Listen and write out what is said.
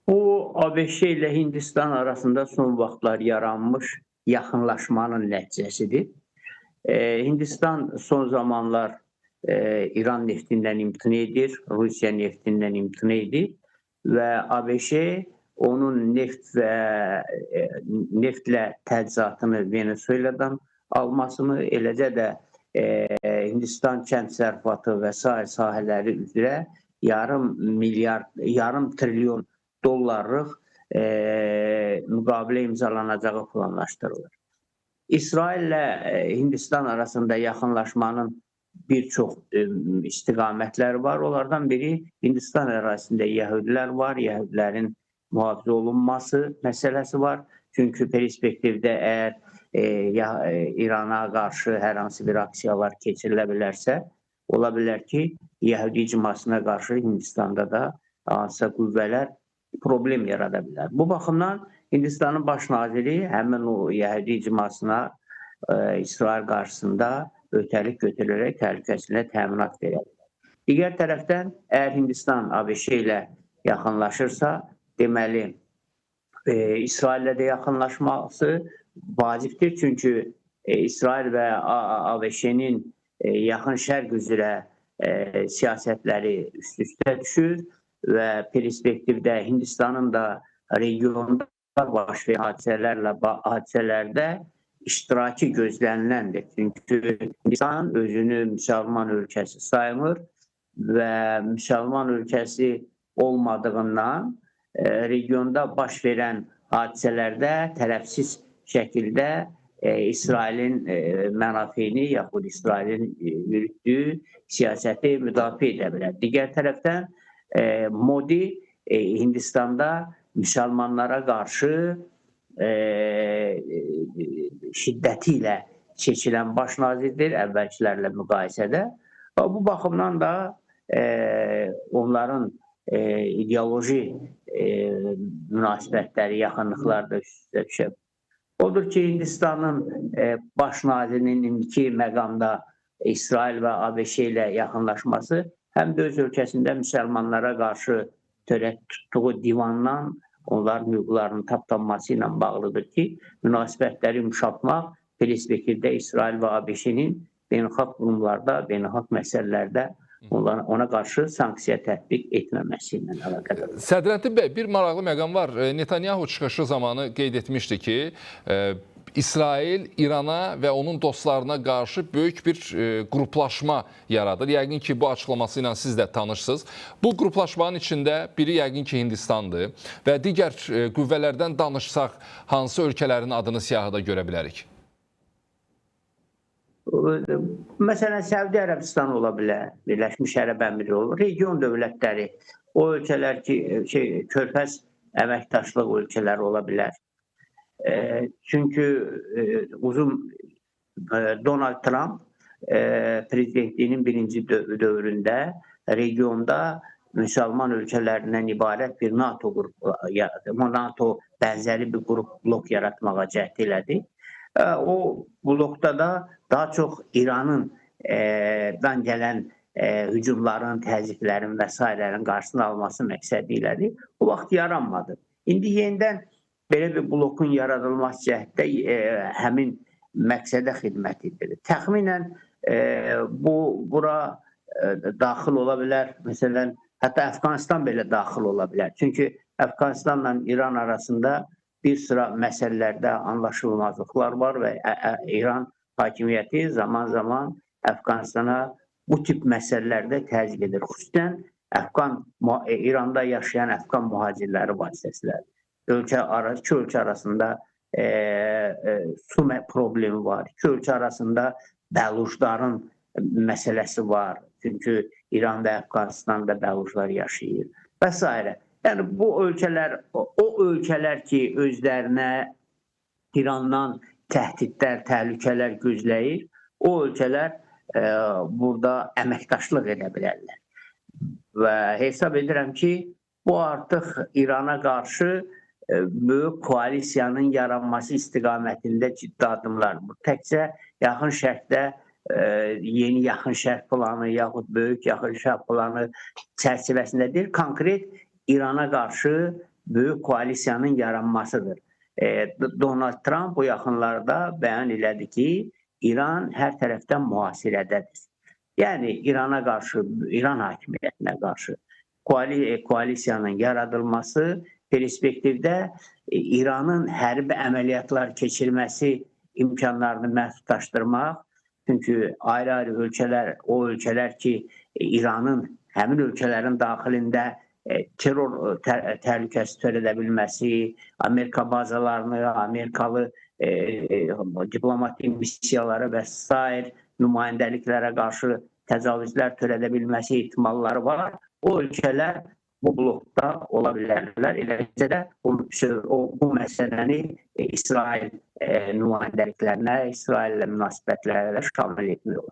Bu ABŞ ile Hindistan arasında son vaxtlar yaranmış yaxınlaşmanın nəticəsidir. Hindistan son zamanlar İran neftindən imtina edir, Rusiya neftindən imtina edir və ABŞ onun neftlə təchizatını Venezuela'dan almasını, eləcə də Hindistan kənd sərfiyyatı və sair sahələri üzrə yarım trilyon dollarlıq müqavilə imzalanacağı planlaşdırılır. İsraillə Hindistan arasında yaxınlaşmanın bir çox istiqamətləri var. Onlardan biri Hindistan ərazisində yəhudilər var, yəhudilərin mühafizə olunması məsələsi var. Çünki perspektivdə əgər İrana qarşı hər hansı bir aksiyalar keçirilə bilərsə, ola bilər ki, yəhudi icmasına qarşı Hindistanda da hansısa qüvvələr problem yarada bilər. Bu baxımdan Hindistanın baş naziri həmin o yəhudi icmasına İsrail qarşısında ötəlik götürərək təhlükəsizliyinə təminat verə bilər. Digər tərəfdən, əgər Hindistan ABŞ ilə yaxınlaşırsa, deməli, İsraillə də yaxınlaşması vacibdir. Çünki İsrail və ABŞ-nin yaxın şərq üzrə siyasətləri üst-üstə düşür və perspektivdə Hindistanın da regionda baş verən hadisələrdə iştirakı gözləniləndir. Çünki Hindistan özünü müsəlman ölkəsi sayılır və müsəlman ölkəsi olmadığından regionda baş verən hadisələrdə tərəfsiz şəkildə İsrailin mənafeyini yaxud İsrailin yürütdüyü siyasəti müdafiə edə bilər. Digər tərəfdən Modi Hindistanda müsəlmanlara qarşı şiddəti ilə seçilən baş nazirdir əvvəlkilərlə müqayisədə. Bu baxımdan da onların ideoloji münasibətləri, yaxınlıqları da üst-üstə düşür. Odur ki, Hindistanın baş nazirinin indiki məqamda İsrail və ABŞ ilə yaxınlaşması həm də öz ölkəsində müsəlmanlara qarşı törət tutduğu divandan onların hüquqlarının tapdanması ilə bağlıdır ki, münasibətləri yumuşatmaq perspektivdə İsrail və ABŞ-nin beynəlxalq qurumlarda, beynəlxalq məsələlərdə ona qarşı sanksiya tətbiq etməməsi ilə əlaqədardır. Sədrəddin bəy, bir maraqlı məqam var. Netanyahu çıxışı zamanı qeyd etmişdi ki, İsrail İrana və onun dostlarına qarşı böyük bir qruplaşma yaradır. Yəqin ki, bu açıqlaması ilə siz də tanışsınız. Bu qruplaşmanın içində biri yəqin ki, Hindistandır və digər qüvvələrdən danışsaq, hansı ölkələrin adını siyahıda görə bilərik? Məsələn, Səudi Ərəbistan ola bilər, Birləşmiş Ərəb Əmirliyi olur, region dövlətləri, o ölkələr ki, körfəz əməkdaşlıq ölkələri ola bilər. Çünki Donald Trump prezidentliyinin birinci dövründə regionda müsəlman ölkələrindən ibarət bir NATO bənzəri bir blok yaratmağa cəhd elədi. O blokda da daha çox İrandan gələn hücumların, təzyiqlərin və s. qarşısını alması məqsədi ilədir. O vaxt yaranmadı. İndi yenidən belə bir blokun yaradılması cəhətdə həmin məqsədə xidmət edir. Təxminən bura daxil ola bilər, məsələn, hətta Əfqanistan belə daxil ola bilər. Çünki Əfqanistanla İran arasında bir sıra məsələlərdə anlaşılmazlıqlar var və İran hakimiyyəti zaman-zaman Əfqanistana bu tip məsələlərdə təzyiq edir. Xüsusən İranda yaşayan Əfqan mühacirləri vasitəsilə. İki ölkə arasında su problemi var. İki ölkə arasında bəlucların məsələsi var. Çünki İran və Əfqanistanda bəluclar yaşayır və s. Yəni, bu ölkələr, o ölkələr ki, özlərinə İrandan təhdidlər, təhlükələr gözləyir, o ölkələr burada əməkdaşlıq edə bilərlər. Və hesab edirəm ki, bu artıq İrana qarşı böyük koalisiyanın yaranması istiqamətində ciddi adımlar. Bu təkcə yaxın şərqdə yeni yaxın şərq planı yaxud böyük yaxın şərq planı çərçivəsində deyil, konkret İrana qarşı böyük koalisiyanın yaranmasıdır. Donald Trump bu yaxınlarda bəyan elədi ki, İran hər tərəfdən mühasirədədir. Yəni İrana qarşı, İran hakimiyyətinə qarşı koalisiyanın yaradılması perspektivdə İranın hərbi əməliyyatlar keçirməsi imkanlarını məhdudlaşdırmaq, çünki ayrı-ayrı ölkələr, o ölkələr ki, İranın həmin ölkələrin daxilində terror təhlükəsi törədə bilməsi, Amerika bazalarını, Amerikalı diplomatik missiyaları və s. nümayəndəliklərə qarşı təcavüzlər törədə bilməsi ehtimalları var. O ölkələr bu blokda ola bilərlər. Eləcə də bu məsələni İsrail nümayəndəliklərinə, İsraillə münasibətlərə şamil etmək olar.